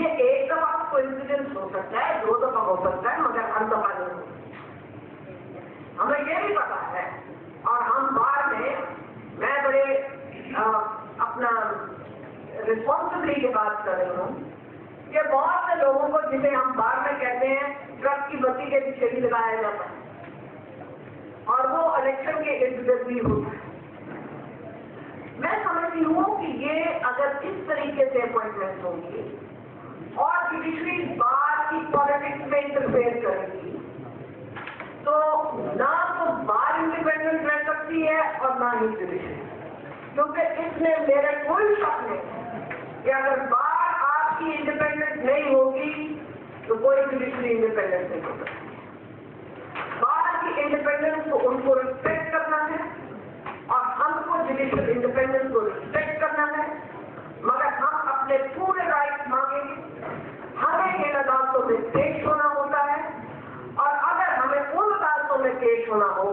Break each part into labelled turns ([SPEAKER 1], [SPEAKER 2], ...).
[SPEAKER 1] یہ ایک دفعہ کو انسیڈنس ہو سکتا ہے، 2 دفعہ ہو سکتا ہے، مگر ہر دفعہ نہیں ہو سکتا۔ ہمیں یہ بھی پتا ہے، اور ہم بار میں بڑے اپنا رسپانسبلٹی کی بات کر رہی ہوں کہ بہت سے لوگوں کو جسے ہم بار میں کہتے ہیں ٹرک کی بتی کے پیچھے بھی لگایا جاتا ہے اور وہ الیکشن کے ارد گرد بھی ہوتا ہے۔ میں سمجھتی ہوں کہ یہ اگر اس طریقے سے اپوائنٹمنٹ ہوگی اور جوڈیشری بار کی پالیٹکس میں انٹرفیئر کرے گی تو نہ تو بار انڈیپینڈنٹ رہ سکتی ہے اور نہ ہی جوڈیشری، کیونکہ اس میں میرے کوئی شک نہیں کہ اگر بار آپ کی انڈیپینڈنٹ نہیں ہوگی تو کوئی جوڈیشری انڈیپینڈنٹ نہیں ہوگا۔ بار کی انڈیپینڈنس کو ان کو ریسپیکٹ کرنا ہے اور ہم کو جوڈیشل انڈیپینڈنس کو ریسپیکٹ کرنا ہے، مگر ہم اپنے پورے رائٹ مانگیں گے۔ ہمیں ان عدالتوں میں پیش ہونا ہوتا ہے، اور اگر ہمیں ان عدالتوں میں پیش ہونا ہو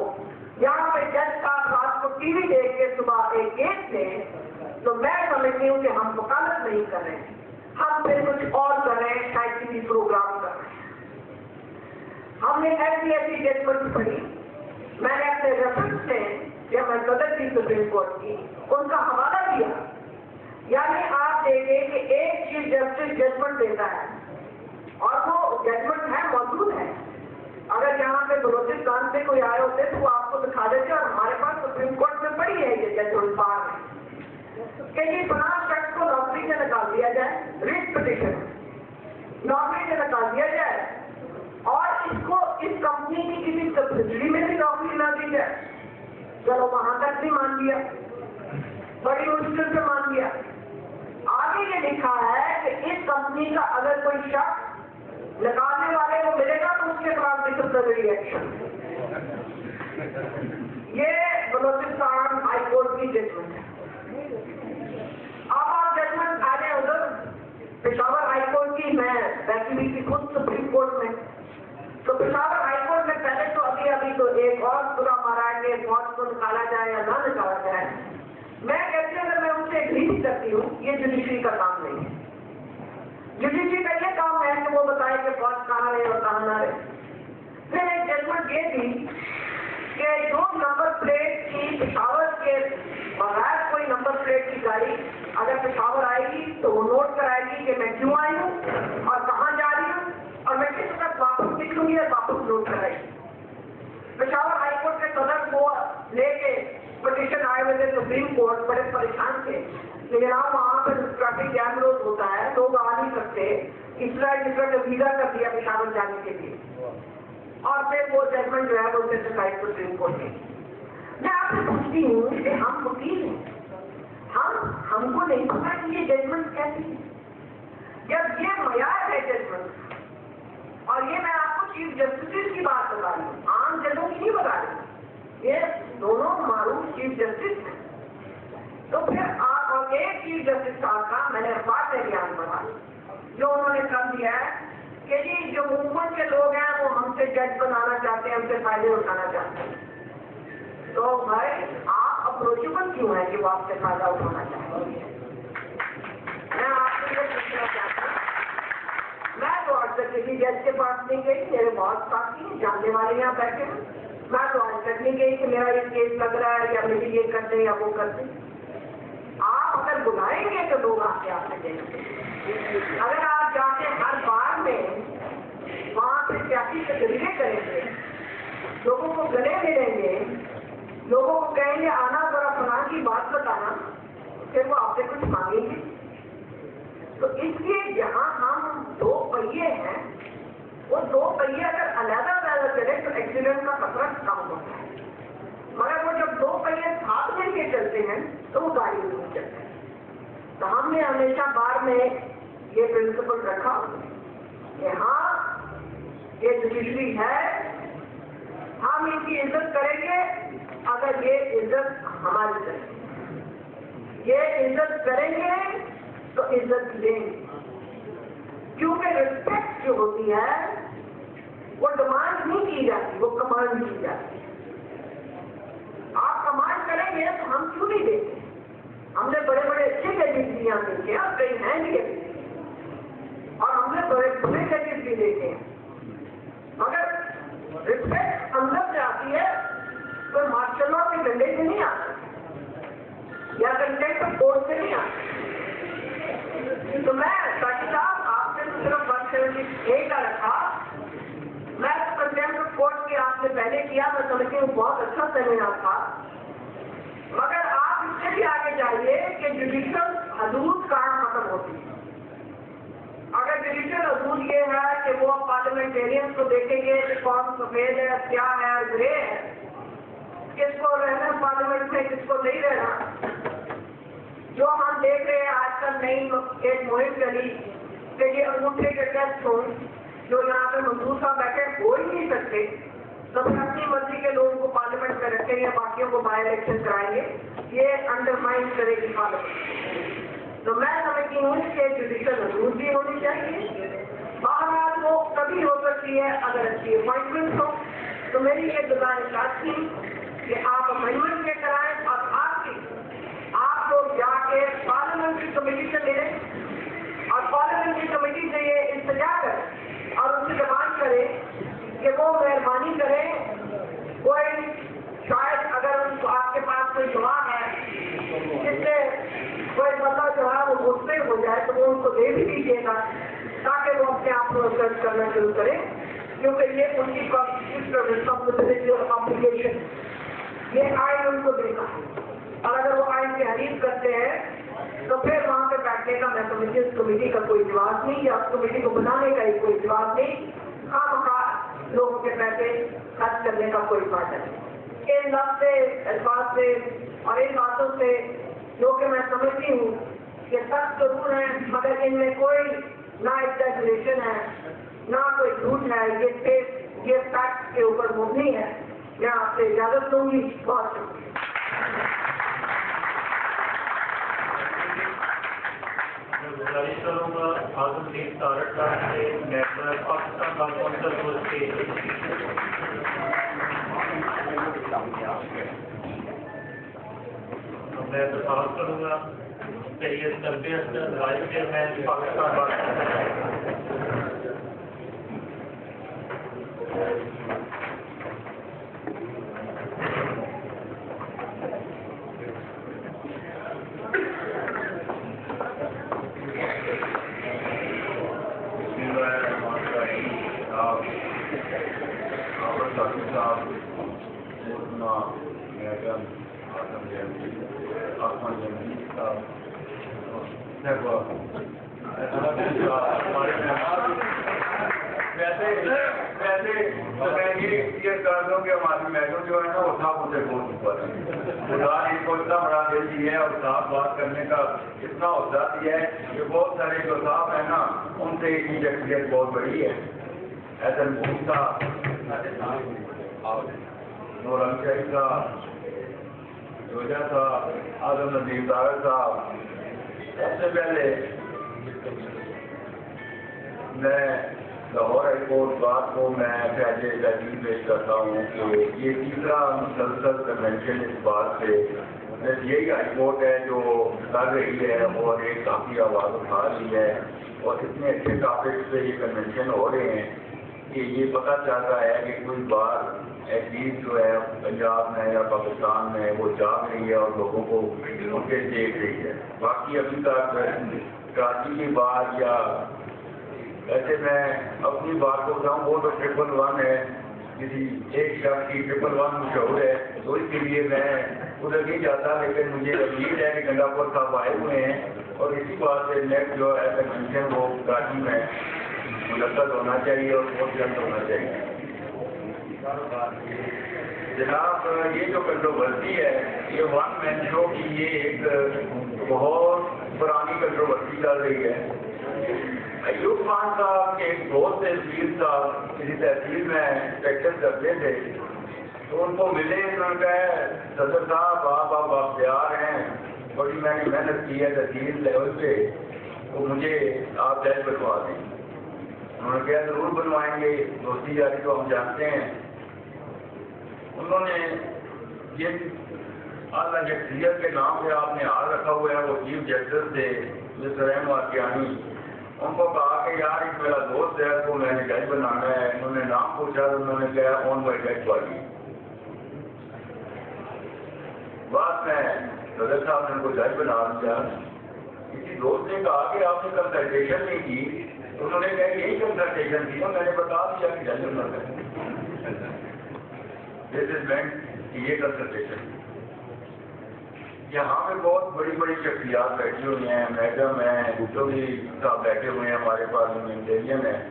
[SPEAKER 1] یہاں پہ جج صاحب رات کو ٹی وی دیکھ کے صبح ایک کیس لیں، تو میں سمجھتی ہوں کہ ہم وکالت نہیں کر رہے ہیں، ہم پھر کچھ اور کر رہے ہیں، شاید ٹی وی پروگرام کر رہے ہیں۔ ہم نے ایسی ججمنٹ پڑھی، میں نے اپنے ریفرنس میں جب میں صدر تھی سپریم کورٹ کی ان کا حوالہ دیا، یعنی آپ دیکھیں کہ ایک چیف جسٹس ججمنٹ دیتا ہے اور وہ ججمنٹ ہے موجود ہے، اگر یہاں پہ بلوچستان سے کوئی آئے ہوتے تو وہ آپ کو دکھا دیتے، اور ہمارے پاس سپریم کورٹ میں پڑی ہے یہ ججمنٹ پار ہے کہ یہ فلاں شخص کو نوکری سے نکال دیا جائے، ریٹ پٹیشن نوکری سے نکال دیا جائے اور اس کو اس کمپنی کی کسی سبسڈری میں بھی نوکری نہ دی جائے۔ چلو وہاں تک بھی مان لیا، بڑی مشکل سے مان لیا۔ آگے یہ لکھا ہے کہ اس کمپنی کا اگر کوئی شخص نکالنے والے کو ملے گا تو اس کے خلاف ڈسپلنری ایکشن۔ یہ بلوچستان ہائی کورٹ کی ججمنٹ ہے۔ اب آپ ججمنٹ آ جائیں ادھر پشاور ہائی کورٹ کی، میں بیٹھی ہوئی تھی خود سپریم کورٹ میں، تو پشاور ہائی کورٹ میں پہلے تو ابھی تو ایک اور برا مارا ہے کہ فوج کو نکالا جائے یا نہ نکالا جائے۔ میں کہتی ہوں کہ میں ان سے اگری کرتی ہوں، یہ جوڈیشری کا کام نہیں ہے۔ جوڈیشری کا یہ کام ہے کہ وہ بتائے کہ فوج کہاں رہے اور کہاں نہ رہے۔ پھر ایک ججمنٹ یہ تھی کہ جو نمبر پلیٹ کی پشاور کے بغیر کوئی نمبر پلیٹ کی گاڑی اگر پشاور آئے گی تو وہ نوٹ کرائے گی کہ میں کیوں آئی ہوں اور کہاں جا رہی ہوں اور میں کس وقت واپس نکلوں گی اور واپس نوٹ کرائے گی۔ پشاور ہائی کورٹ کے صدر کو لے کے پٹیشن آئے ہوئے تھے سپریم کورٹ، بڑے پریشان تھے کہ جناب وہاں پہ ٹریفک جام روز ہوتا ہے، لوگ آ نہیں سکتے، اس طرح کا ویزا کر دیا پشاور جانے کے لیے، اور پھر وہ ججمنٹ جو ہے وہ سیٹسفائڈ سپریم کورٹ نے۔ میں آپ سے پوچھتی ہوں کہ ہم وکیل ہیں، ہم کو نہیں پتا کہ یہ ججمنٹ کیسی ہے، جب یہ معیار ہے ججمنٹ، اور یہ میں آپ کو چیف جسٹس کی بات بتا رہی ہوں، عام ججوں کی نہیں بتا رہی، یہ دونوں معروف چیف جسٹس ہیں، تو پھر آپ اور ایک چیف جسٹس صاحب کا میں نے اخبار میں بیان پڑھا جو انہوں نے کر دیا ہے کہ جی جو موومنٹ کے لوگ ہیں وہ ہم سے جج بنانا چاہتے ہیں، ہم سے فائدے اٹھانا چاہتے ہیں۔ تو بھائی آپ اپروچیبل کیوں ہیں کہ وہ آپ سے فائدہ اٹھانا چاہتے ہیں؟ میں آپ سے یہ پوچھنا چاہتا ہوں، میں تو آج تک کسی جج کے پاس نہیں گئی، میرے بہت ساتھی جاننے والے یہاں بیٹھے ہیں، میں تو آج تک نہیں گئی کہ میرا یہ کیس لگ رہا ہے یا میری یہ کر دیں یا وہ کر دیں۔ آپ اگر بلائیں گے تو لوگ آ کے آپ سے دیں گے، اگر آپ جاتے ہر بار میں وہاں پہ سیاسی تقریریں کریں گے، لوگوں کو گلے ملیں گے، لوگوں کو کہیں گے آنا ذرا فلاں کی بات بتانا، پھر وہ آپ سے کچھ مانگیں گے۔ تو اس لیے جہاں ہم دو پہیے ہیں، وہ دو پہیے اگر علیحدہ علیحدہ چلے تو ایکسیڈنٹ کا خطرہ کم ہوتا ہے، مگر وہ جب دو پہیے ساتھ مل کے چلتے ہیں تو وہ گاڑی نہیں چلتے۔ تو ہم نے ہمیشہ بار میں یہ پرنسپل رکھا کہ ہاں یہ جوڈیشری ہے، ہم ان کی عزت کریں گے اگر یہ عزت ہماری کریں گے، یہ عزت کریں گے تو عزت دیں گے، کیونکہ ریسپیکٹ جو ہوتی ہے وہ ڈیمانڈ نہیں کی جاتی، وہ کمانڈ کی جاتی ہے۔ آپ کمانڈ کریں گے تو ہم کیوں نہیں دیں گے؟ ہم نے بڑے بڑے اچھے ججز یہاں دیکھے اور کئی ہیں بھی ابھی، اور ہم نے بڑے بڑے ججز بھی دیکھے ہیں. مگر رسپیکٹ اندر سے آتی ہے تو ماشاء اللہ کے ڈنڈے سے نہیں آتی یا کنٹینٹ آف کورٹ سے نہیں آتی. تو میں ساقی صاحب آپ نے صرف 178 کا رکھا. میں کنٹینٹ آف کورٹ کی آپ نے پہلے کیا, میں سمجھتی ہوں بہت اچھا سیمینار تھا. مگر آپ اس سے بھی آگے جائیے کہ جوڈیشل حدود کہاں ختم ہوتی ہے. اگر جوڈیشل حدود یہ ہے کہ وہ پارلیمنٹیرینس کو دیکھیں گے کہ کون سفید ہے, کیا ہے, گرے ہے, کس کو رہنا پارلیمنٹ میں, کس کو نہیں رہنا. جو ہم دیکھ رہے ہیں آج کل نئی ایک مہم چلی کہ یہ انگوٹھے کے ٹیسٹ ہوں, جو یہاں پہ منظور صاحب بیٹھے ہو ہی نہیں سکتے, سب اپنی مرضی کے لوگوں کو پارلیمنٹ میں رکھیں گے, باقیوں کو بائی الیکشن کرائیں گے. یہ انڈرمائن کرے گی پارلیمنٹ. تو میں سمجھتی ہوں کہ جوڈیشل حدود بھی ہونی چاہیے. بہرحال وہ کبھی ہو سکتی ہے اگر اچھی اپوائنٹمنٹ ہو. تو میری یہ گزارش تھی کہ آپ اپوائنٹمنٹ کے کرائیں اور آپ لوگ جا کے پارلیمنٹری کمیٹی سے ملیں اور پارلیمنٹری کمیٹی سے یہ التجا کریں اور ان سے ڈیمانڈ کریں کہ وہ مہربانی کریں. کوئی شاید اگر آپ کے پاس کوئی جواب ہے جس سے کوئی بندہ جو ہے وہ مطمئن ہو جائے تو وہ ان کو دے بھی دیجیے گا تاکہ وہ اپنے آپ کو سرچ کرنا شروع کریں, کیونکہ یہ ان کی کانسٹیٹیوشنل ریسپانسبلٹی اور آبلیگیشن, یہ آئین ان کو دینا. اور اگر وہ آئین کی حریف کرتے ہیں تو پھر وہاں پہ بیٹھنے کا میں سمجھتی ہوں اس کمیٹی کا کوئی جواز نہیں, یا اس کمیٹی کو بنانے کا ہی کوئی جواز نہیں. خواہ لوگوں کے پیسے خرچ کرنے کا کوئی فائدہ نہیں. ان لفظ سے, الفاظ سے اور ان باتوں سے جو کہ میں سمجھتی ہوں کہ سخت ضرور ہیں مگر ان میں کوئی نہ ایگزیجریشن ہے نہ کوئی جھوٹ ہے. یہ فیکٹ کے اوپر مبنی ہے. میں آپ سے اجازت دوں گی. بہت شکریہ.
[SPEAKER 2] میں گزارش کروں گا اعظم الدین تارڑ صاحب سے, ممبر پاکستان بار کونسل کو میں درخواست کروں گا کہ یہ تربیت لائف چیئرمین پاکستان بار
[SPEAKER 3] ہماری میڈم جو ہے نا وہ صاحب مجھے بہت اوپر ہے. خدا نے کو اتنا بڑا دل دیا ہے اور صاف بات کرنے کا اتنا حوصلہ دیا ہے کہ بہت سارے جو صاحب ہیں نا ان سے یہ شخصیت بہت بڑی ہے. حیدر محمود صاحب, نوران شاہی صاحب, روجا صاحب, اعظم الدین تارڑ صاحب. سب سے پہلے میں لاہور ہائی کورٹ بات کو میں پہلے تحریر پیش کرتا ہوں کہ یہ تیسرا مسلسل کنونشن اس بات سے یہی ہائی کورٹ ہے جو کر رہی ہے اور ایک کافی آواز اٹھا رہی ہے اور اتنے اچھے ٹاپک پہ یہ کنونشن ہو رہے ہیں کہ یہ پتہ چل رہا ہے کہ کوئی بار ایٹ لیسٹ جو ہے پنجاب میں یا پاکستان میں وہ جاگ رہی ہے اور لوگوں کو ان کے دیکھ رہی ہے. باقی ابھی تک کراچی کی بات یا ایسے میں اپنی بات کو بتاؤں وہ تو 111 ہے, کسی ایک شخص کی 111 مشہور ہے تو اس کے لیے میں ادھر نہیں جاتا, لیکن مجھے امید ہے کہ گنگا پور صاحب آئے ہوئے ہیں اور اسی بات سے نیکسٹ جو ہے کنونشن وہ کراچی میں منعقد ہونا چاہیے اور بہت جلد ہونا چاہیے. جناب یہ جو کنٹروورسی ہے یہ ون مین شو کی یہ ایک بہت پرانی کنٹروورسی چل رہی ہے. ایوب خان صاحب کے ایک دوست تحصیل صاحب کسی تحصیل میں پریکٹس کرتے تھے تو ان کو ملے, انہوں نے کہا صدر صاحب آپ اختیار ہیں, بڑی میں نے محنت کی ہے تحصیل لیول پہ, تو مجھے آپ جج بنوا دیں. انہوں نے کہا ضرور بنوائیں گے, دوستی یاری تو ہم جانتے ہیں. انہوں نے جن اعلیٰ شخصیت کے نام پہ آپ نے ہار رکھا ہوا ہے وہ چیف جسٹس تھے مسٹر ایم واقعانی, ان کو کہا کہ یار ایک میرا دوست ہے کو میں نے جج بنانا ہے. انہوں نے نام پوچھا تو انہوں نے کہا آن بائی ڈیڈ باڈی. بعد میں صدر صاحب نے ان کو جج بنا دیا. کسی دوست نے کہا کہ آپ نے کنسلٹیشن نہیں کی. انہوں نے کہا یہی کنسلٹیشن کی میں نے بتا دیا کہ جج بنا ہے. دس از مینٹ یہ کنسلٹیشن. یہاں پہ بہت بڑی بڑی شخصیات بیٹھی ہوئی ہیں. میڈم ہیں, بھٹو بھی صاحب بیٹھے ہوئے ہیں, ہمارے پارلیمنٹرین ہیں.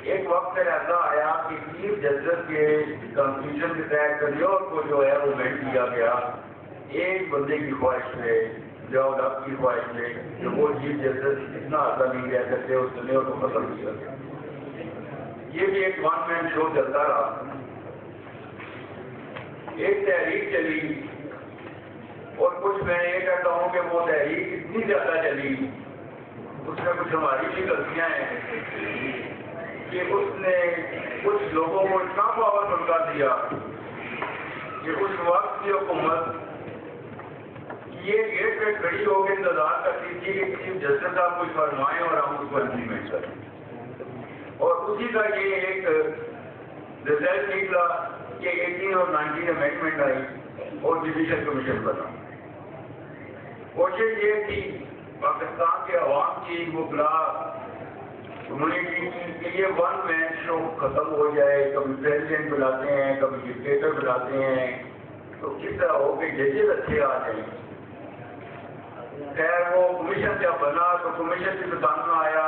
[SPEAKER 3] ایک وقت ایسا آیا کہ چیف جسٹس کے کنسٹیٹیوشن کے تحت کنیور کو جو ہے وہ مینٹ کیا گیا ایک بندے کی خواہش پہ, جاؤ ڈب کی خواہش پہ, جو وہ چیف جسٹس اتنا عرصہ نہیں رہ سکتے اس کنیور کو ختم کیا گیا. یہ بھی ایک ون مین شو چلتا رہا. ایک تحریک چلی اور کچھ میں یہ کہتا ہوں کہ وہ تحریک اتنی زیادہ چلی, اس میں کچھ ہماری بھی غلطیاں ہیں کہ اس نے کچھ لوگوں کو اتنا پاورفل کر دیا کہ اس وقت کی حکومت یہ گیٹ پہ کھڑی ہو کے انتظار کرتی تھی کہ چیف جسٹس صاحب کچھ فرمائیں اور ہم اس کو امپلیمنٹ کریں. اور اسی کا یہ ایک رزلٹ نکلا کہ 18 اور 19 امینڈمنٹ آئی اور جوڈیشل کمیشن بنا. کوشش یہ تھی پاکستان کے عوام کی مبلا کمیونٹی کی کہ یہ ون مین شو ختم ہو جائے. کبھی پریزیڈنٹ بلاتے ہیں, کبھی ڈکٹیٹر بلاتے ہیں, تو کس طرح ہو کہ ججز اچھے آ جائیں. خیر وہ کمیشن جب بنا تو کمیشن سے پسند نہ آیا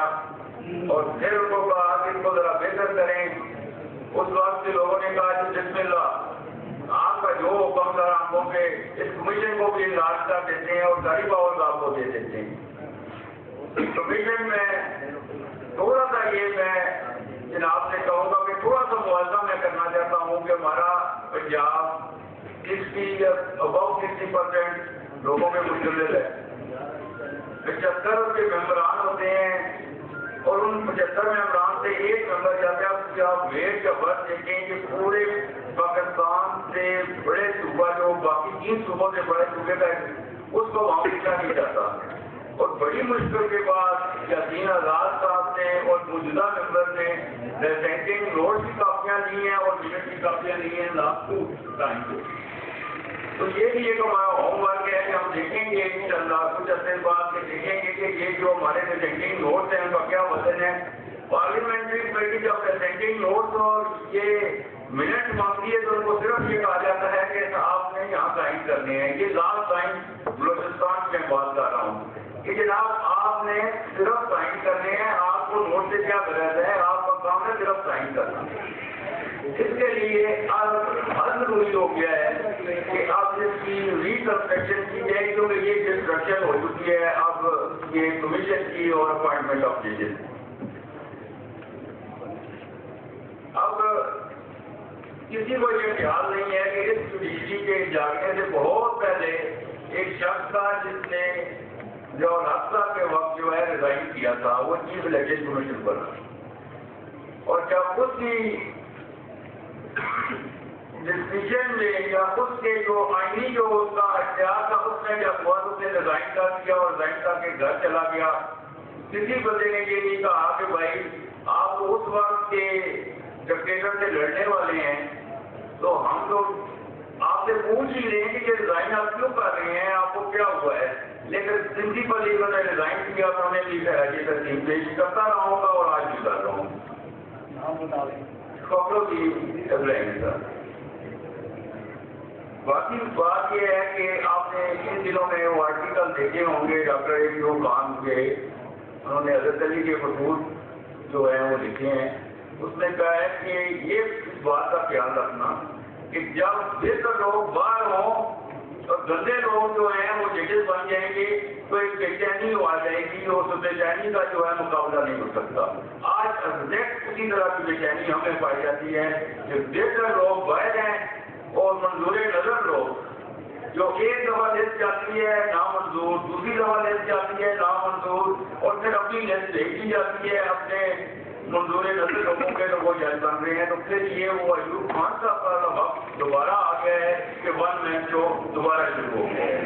[SPEAKER 3] اور پھر ان کو کہا کہ ان کو ذرا بہتر کریں. اس وقت کے لوگوں نے کہا کہ بسم اللہ آپ کا جو حکم تھا آنکھوں پہ اس کمیشن کو بھی انلاج کر دیتے ہیں اور ساری پاور آپ کو دے دیتے ہیں. کمیشن میں تھوڑا سا یہ میں جناب سے کہوں گا کہ تھوڑا سا موازنہ میں کرنا چاہتا ہوں کہ ہمارا پنجاب 60 اباؤ 60% لوگوں میں مشتمل ہے. 75 کے ممبران ہوتے ہیں اور ان 75 ممبران سے ایک ممبر جاتا ہے. اس کے آپ ویٹ کا برتھ دیکھیں کہ پورے پاکستان سے بڑے صوبہ جو باقی 3 صوبوں سے بڑے صوبے کا اس کو وہاں پوچھا نہیں جاتا. اور بڑی مشکل کے بعد یاسین آزاد صاحب نے اور موجودہ ممبر نے پریزنٹنگ نوٹ کی کاپیاں لی ہیں اور منٹ کی کاپیاں لی ہیں لاسٹ ٹائم کو. تو یہ بھی ایک ہمارا ہوم ورک ہے کہ ہم دیکھیں گے انشاءاللہ کچھ عرصے بعد کہ دیکھیں گے کہ یہ جو ہمارے پریزنٹنگ نوٹس ہیں ان کا کیا وزن ہے. پارلیمنٹری کمیٹی جب پریزنٹنگ نوٹس اور یہ منٹ مانگتی ہے تو ان کو صرف یہ کہا جاتا ہے کہ آپ نے یہاں سائن کرنے ہیں. یہ لاسٹ ٹائم بلوچستان میں بات کر رہا ہوں کہ جناب آپ نے صرف سائن کرنے ہیں. آپ کو نوٹ سے کیا غرض ہے, آپ کا کام ہے صرف سائن کرنا. اس کے لیے اب ضروری ہو گیا ہے کہ اب اس کی ریکنسٹرکشن کی جائے کیونکہ یہ ڈسٹرکشن ہو چکی ہے اب یہ کمیشن کی اور اپوائنٹمنٹ آف ججز. اب کسی کو یہ خیال نہیں ہے کہ اس جوڈیشری کے جاگنے سے بہت پہلے ایک شخص تھا جس نے جو راستہ کے وقت جو ہے ریزائن کیا تھا, وہ چیف الیکشن کمیشن بنا. اور جب اس کی ڈسیزن میں یا اس کے جو آئینی جو اس کا اختیار تھا اس نے جب ہوا تو اسے ریزائن کر دیا اور ریزائن کر کے گھر چلا گیا. کسی بندے نے یہ نہیں کہا کہ بھائی آپ اس وقت کے ڈکٹیٹر سے لڑنے والے ہیں تو ہم تو آپ سے پوچھ ہی رہے ہیں کہ یہ ریزائن آپ کیوں کر رہے ہیں, آپ کو کیا ہوا ہے. لیکن پرنسپل انہوں نے ریزائن کیا تو انہوں نے بھی یہ تسلیم پیش کرتا رہا ہوں گا اور آج بھی کر رہا ہوں. باقی بات یہ ہے کہ آپ نے ان دنوں میں وہ آرٹیکل دیکھے ہوں گے ڈاکٹر ایو خان کے, انہوں نے حضرت علی کے خطوط جو ہیں وہ لکھے ہیں. اس میں کہا ہے کہ یہ اس بات کا خیال رکھنا کہ جب بہتر لوگ باہر ہوں اور گندے لوگ جو ہیں وہ ججز بن جائیں گے تو ایک بے چینی آ جائے گی اور اس بے چینی کا جو ہے مقابلہ نہیں ہو سکتا. آج ایگزیکٹ اسی طرح کی بے چینی ہمیں پائی جاتی ہے کہ بہتر لوگ باہر ہیں اور منظور نظر لوگ جو ایک دفعہ لسٹ جاتی ہے نامنظور, دوسری دفعہ لسٹ جاتی ہے نامنظور, اور پھر اپنی لسٹ بھیجی جاتی ہے اپنے منظور نظر لوگوں کے تو وہ جج بن رہے ہیں. تو پھر یہ وہ ایوب خان صاحب کا وقت دوبارہ آ گیا ہے کہ ون مین شو دوبارہ شروع ہو گیا ہے.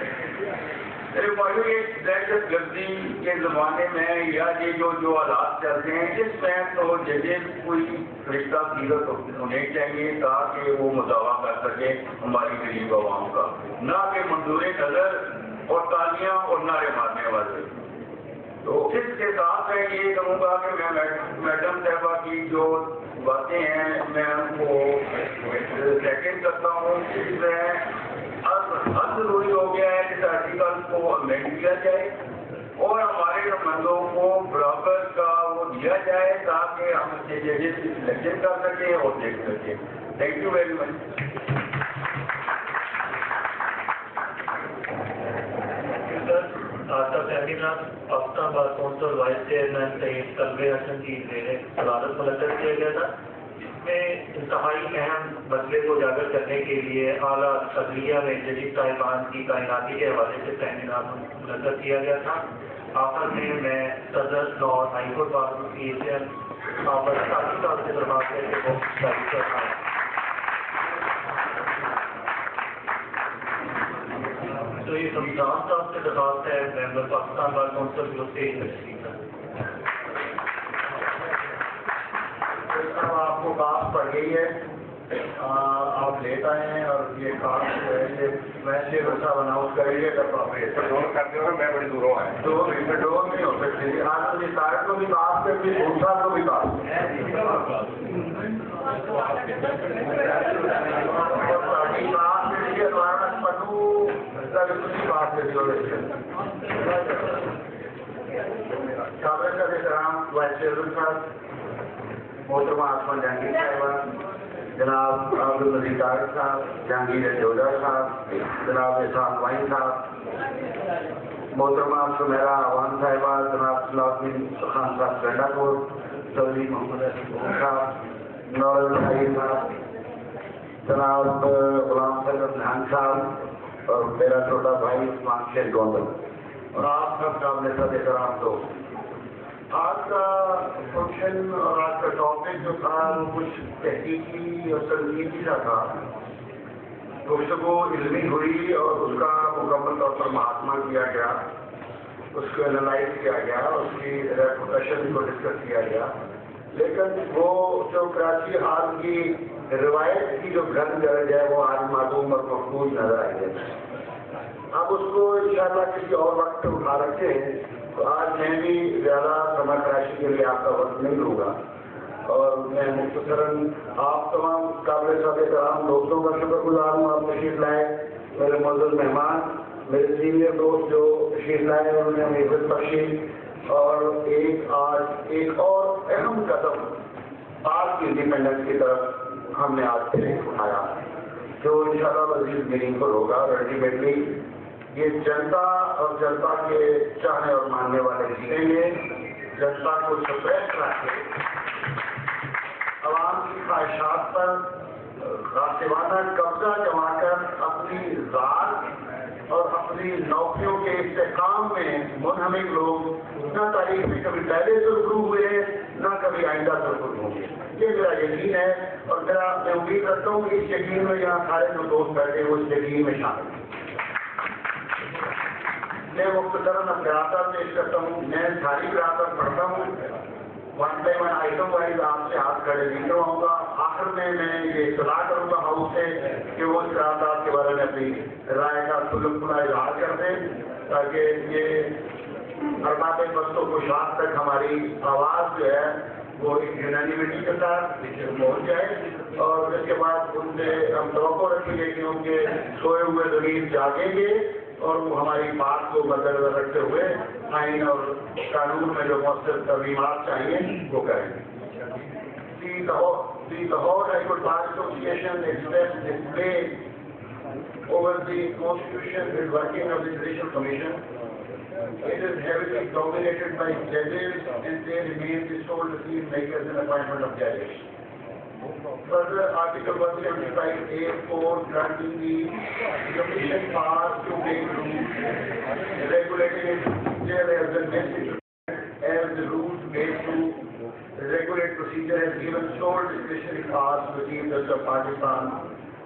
[SPEAKER 3] بھائی یہ دہشت گردی کے زمانے میں یا یہ جو حالات چلتے ہیں اس میں تو ججز کوئی فرشتہ سیرت ہونے چاہیے تاکہ وہ مداوع کر سکے ہماری غریب عوام کا، نہ کہ منظور نظر اور تالیاں اور نعرے مارنے والے۔ تو اس کے ساتھ میں یہ کہوں گا کہ میں میڈم صاحبہ کی جو باتیں ہیں میں ان کو سیکنڈ کرتا ہوں۔ اس میں حد ضروری ہو گیا ہے کہ آرٹیکل کو امینڈ کیا جائے اور ہمارے نمائندوں کو برابر کا وہ دیا جائے تاکہ ہم ججز کی سلیکشن کر سکیں اور دیکھ سکیں۔ Thank you very much.
[SPEAKER 2] آج کا seminar Pakistan bar council vice chairman Syed Talba Hassan کی زیر صدارت منعقد کیا گیا تھا، جس میں انتہائی اہم مسئلے کو اجاگر کرنے کے لیے اعلیٰ عدلیہ میں ججز صاحبان کی تعیناتی کے حوالے سے سیمینار منعقد کیا گیا تھا۔ آخر میں صدر Lahore high court bar association آپ ساتھی صاحب سے درخواست ہے کہ وہ شریک کرائیں۔ تو یہ رمضان صاحب سے درخواست ہے ممبر پاکستان بار کونسل کی اسٹیج میں تشریف لائیں۔
[SPEAKER 4] آپ کو کاس پڑ گئی ہے، آپ لیٹ آئے ہیں اور یہ کاس جو ہے یہ ویسے ویسا اناؤنس کریں گے جب آپ کرتے ہو میں بڑی دوروں آئے تو ڈور نہیں ہو سکتی۔ آج تو سارے کو بھی کاس پہ بھی دوسرا کو بھی کاس وائس چیئرمین صاحب محترمہ آسمان جہانگیر صاحبہ، جناب عبد النظیر طارق صاحب، جہانگیر جوہر صاحب، جناب احسان وائن صاحب، محترمہ سمیرہ عوان صاحبہ، جناب صلاح الدین خان صاحب سرنڈا پور، چودھری محمد حسین صاحب، نور الحیر صاحب، جناب غلام سید نہان صاحب اور میرا چھوٹا بھائی عثمان شیر گوندل اور آپ سب سامنے سب احترام دو۔ آج کا فنکشن اور آج کا ٹاپک جو تھا وہ کچھ تحقیقی اور تنقیدی کا تھا۔ گفتگو علمی ہوئی اور اس کا مکمل طور پر محاکمہ کیا گیا، اس کو انالائز کیا گیا، اس کی ریپوٹیشن کو ڈسکس کیا گیا، لیکن وہ جو کراچی حال کی روایت کی جو گھن درج ہے وہ آج معلوم اور مقبول نظر آئی ہے۔ اب اس کو انشاءاللہ کسی اور وقت پہ اٹھا رکھتے ہیں۔ تو آج میں بھی زیادہ سمر کراچی کے لیے آپ کا وقت نہیں لوں گا اور میں مختصراً آپ تمام قابل صاحب کرام دوستوں کا شکر گزار ہوں آپ تشریف لائے، میرے معزز مہمان، میرے سینئر دوست جو تشریف لائے انہوں نے ہمیں عزت بخشی اور آج ایک اور اہم قدم آپ کی انڈیپینڈنس کی طرف ہم نے آج سے اٹھایا جو انشاءاللہ مزید میننگ فل ہوگا اور الٹیمیٹلی یہ جنتا اور جنتا کے چاہنے اور ماننے والے جیتیں گے۔ جنتا کو سپریس رکھ کے عوام کی خواہشات پر غاصبانہ قبضہ جما کر اپنی ذات اور اپنی نوکریوں کے استحکام میں منہمک لوگ نہ تاریخ میں کبھی پہلے ضرور ہوئے نہ کبھی آئندہ ضرور ہوں گے، یہ میرا یقین ہے اور میں امید کرتا ہوں کہ اس یقین میں یہاں سارے جو دوست بیٹھے وہ اس یقین میں شامل ہیں۔ میں مختصراً قراءات پیش کرتا ہوں، میں ساری قراءات پڑھتا ہوں، one by one item wise آپ سے ہاتھ کھڑے نہیں کرواؤں گا۔ آخر میں یہ اطلاع کروں گا ہاؤس سے کہ وہ اس قراءات کے بارے میں اپنی رائے کا کھلا اظہار کر دیں تاکہ یہ ارباب بستوں کو شام تک ہماری آواز جو ہے وہ ایک یونانیمیٹی کے ساتھ پہنچ جائے اور اس کے بعد ان سے ہم توقع رکھیں گے کہ ان کے سوئے ہوئے ضمیر جاگیں گے اور وہ ہماری بات کو مد نظر رکھتے ہوئے آئین اور قانون میں جو مؤثر ترمیمات چاہیے وہ کریں گے۔ The Lahore High Court Bar Association expressed dismay over the constitution and working of the Judicial Commission. It is heavily dominated by judges and they remain the sole decision makers in appointment of judges. Further, Article 175(a)(4) granting the Commission power to make rules regulating its procedure as the necessary as the rules made to regulate procedure has given sole discretionary powers to the Chief Justice of Pakistan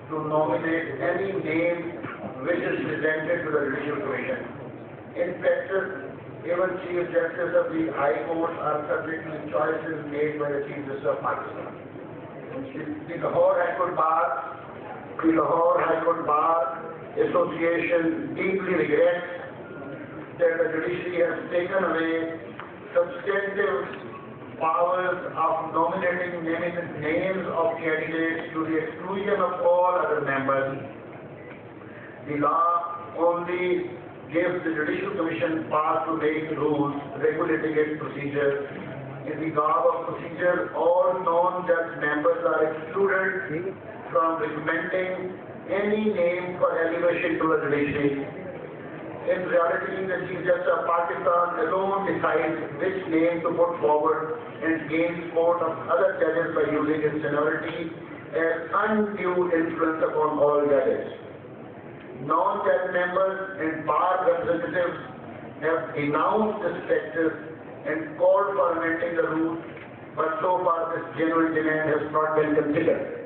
[SPEAKER 4] to nominate any name which is presented to the Judicial Commission. In practice, even Chief Justice of the High Court are subject to choices made by the Chief Justice of Pakistan. The Lahore High Court Bar Association deeply regrets that the judiciary has taken away substantive powers of nominating names of candidates to the exclusion of all other members. The law only gives the Judicial Commission power to make rules regulating its procedure. In the garb of procedure, all non-judge members are excluded from recommending any name for elevation to the judiciary. In reality, the Chief Justice of Pakistan alone decides which name to put forward and gains support of other judges by using his seniority as undue influence upon all judges. Non-judge members and bar representatives have denounced this practice and called for amending the rules, but so far this genuine demand has not been considered.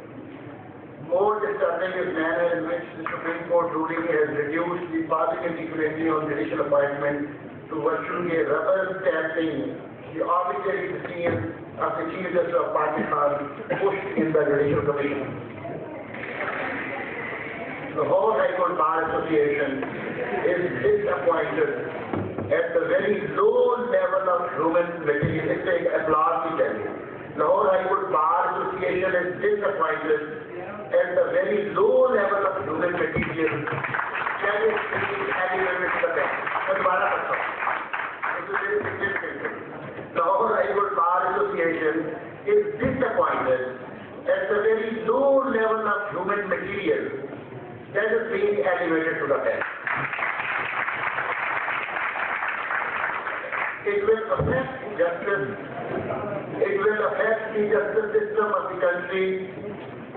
[SPEAKER 4] More disturbing is the manner in which the Supreme Court ruling has reduced the Parliamentary Committee on Judicial Appointment to virtually a rubber stamping the arbitrary decision of the Chief Justice of Pakistan pushed in the Judicial Commission. The whole High Court Bar Association is disappointed at the very low level of human materialistic applause we tell you. The whole High Court Bar Association is disappointed at the very low level of human material that is being elevated to the bench. The whole High Court Bar Association is disappointed at the very low level of human material that is being elevated to the bench. It will affect justice. It will affect the justice system of the country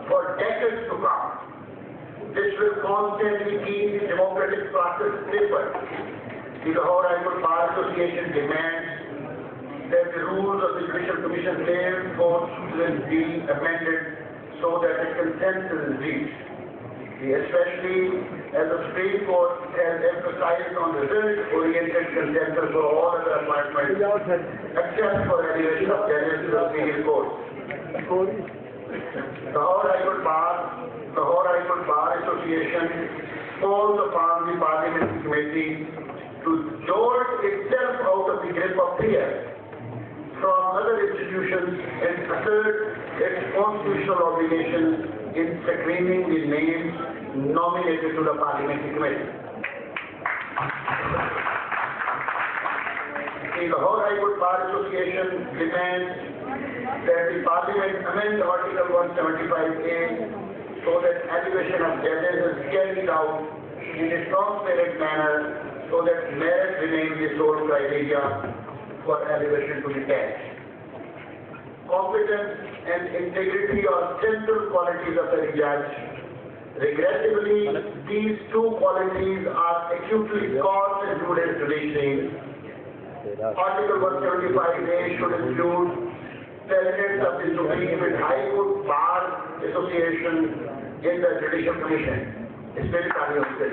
[SPEAKER 4] for decades to come. This will constantly keep the democratic process safer. The Lahore High Court Bar Association demands that the rules of the Judicial Commission therefore will be amended so that a consensus is reached. Especially as the Supreme Court has emphasized on result-oriented consensus for all other appointments except for elevation of judges to the civil court. The Lahore High Court Bar Association calls upon the Parliamentary Committee to jolt itself out of the grip of fear from other institutions and assert its constitutional obligations in screening the names nominated to the Parliamentary Committee. The Lahore High Court Bar Association demands that the Parliament amend Article 175A so that elevation of judges is carried out in a transparent manner so that merit remains the sole criteria for elevation to the bench. Competence and integrity are central qualities of a judge. Regrettably, these two qualities are acutely constituted in judiciary. Article 175A should include presidents of the Supreme and High Court Bar Association in the Judicial Commission. Especially on this.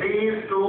[SPEAKER 4] these two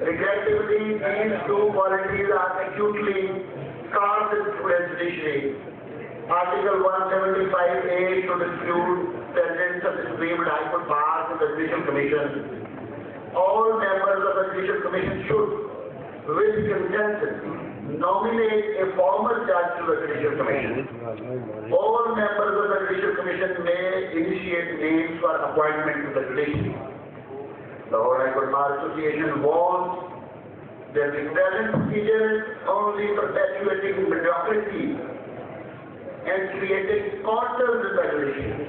[SPEAKER 4] regrettably these two qualities are acutely constituted judiciary. Article 175A should include presidents of the Supreme and High Court Bar and the Judicial Commission. All members of the Judicial Commission should, with consensus, nominate a former judge to the Judicial Commission. All members of the Judicial Commission may initiate names for appointment to the judiciary. The Lahore High Court Bar Association warns that the present procedure is only perpetuating mediocrity and creating quarters in the judiciary.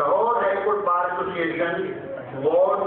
[SPEAKER 4] Lahore High Court Bar Association warns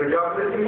[SPEAKER 4] mediocrity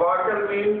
[SPEAKER 4] Quarter means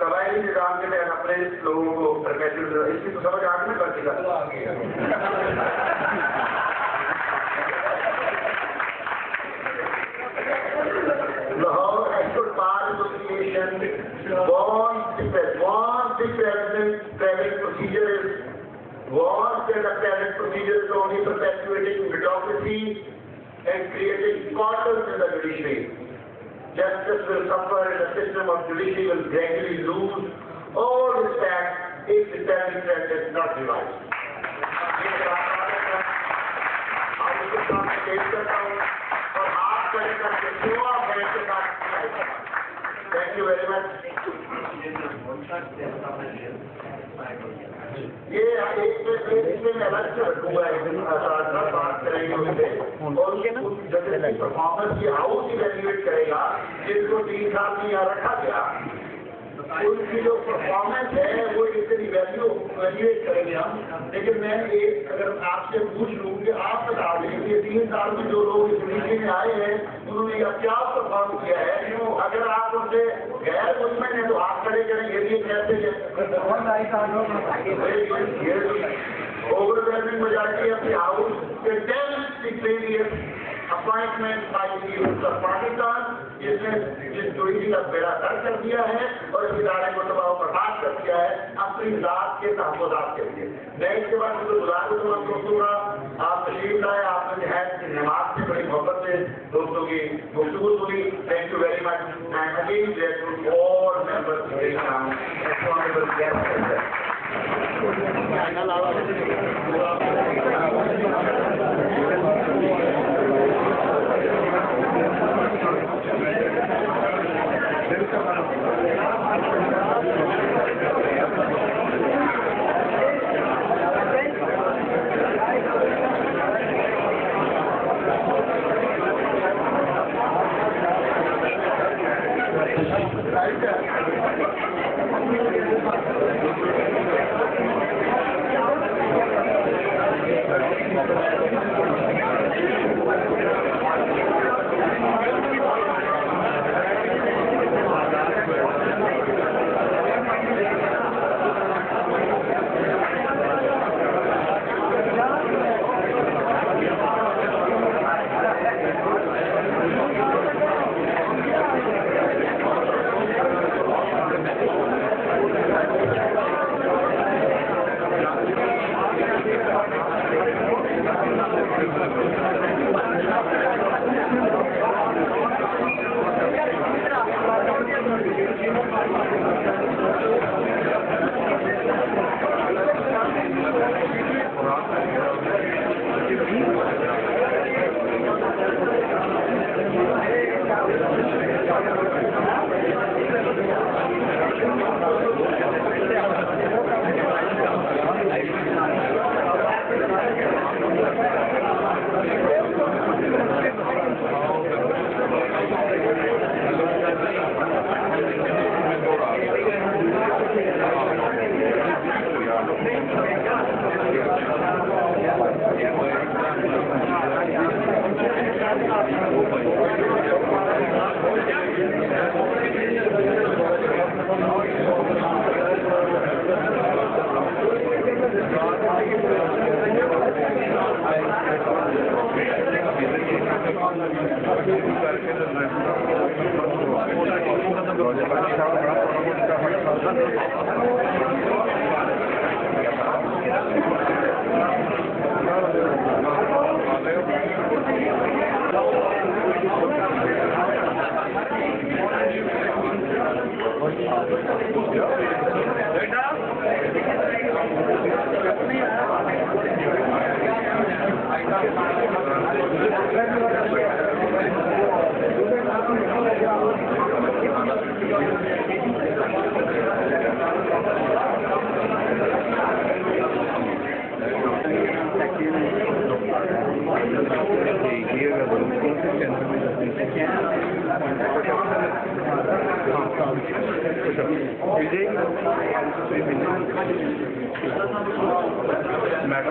[SPEAKER 4] قبائلی نظام کے تحت اپنے لوگوں کو perpetuate, اس کی تو سمجھ آگے میں کرتی تھا. Lahore High Court Bar Association warns the present private procedure is only perpetuating mediocrity and creating quarters in the judiciary. Justice will suffer and the system of judiciary will gradually lose all respect if the family trend is not revised. اور آپ کرے کر کے دعا بیٹھ کے ساتھ. Thank you very مچ. یہ میں الگ سے رکھوں گا، بات کریں گے ان سے، اور پرفارمنس کی ہاؤس ایویلویٹ کرے گا جن کو 3 سال میں یہاں رکھا گیا. ان کی جو پرفارمنس ہے وہ اتنی ایویلویٹ کریں گے ہم. لیکن میں ایک اگر آپ سے پوچھ لوں کہ آپ بتا دیں کہ 3 سال میں جو لوگ اس میٹنگ میں آئے ہیں انہوں نے کیا پرفارم کیا ہے. اگر آپ ان سے غیر مطمئن ہیں تو آپ کھڑے کریں گے یہ کیسے over overwhelming majority of the house condemns the previous appointment by the youth of Pakistan, جس نے جس جوڑی کا بیڑا کر دیا ہے اور اس ادارے کو تباہ و برباد کر دیا ہے اپنی ذات کے تحفظات کے لیے. میں اس کے بعد مجھے گزارش دوستوں کا آپ تشریف لائے، آپ نے نہایت نماز سے بڑی محبت سے دوستوں کی گفتگو سنی. Thank you very much. And again grateful to all members of the honorable guests.
[SPEAKER 5] Madam.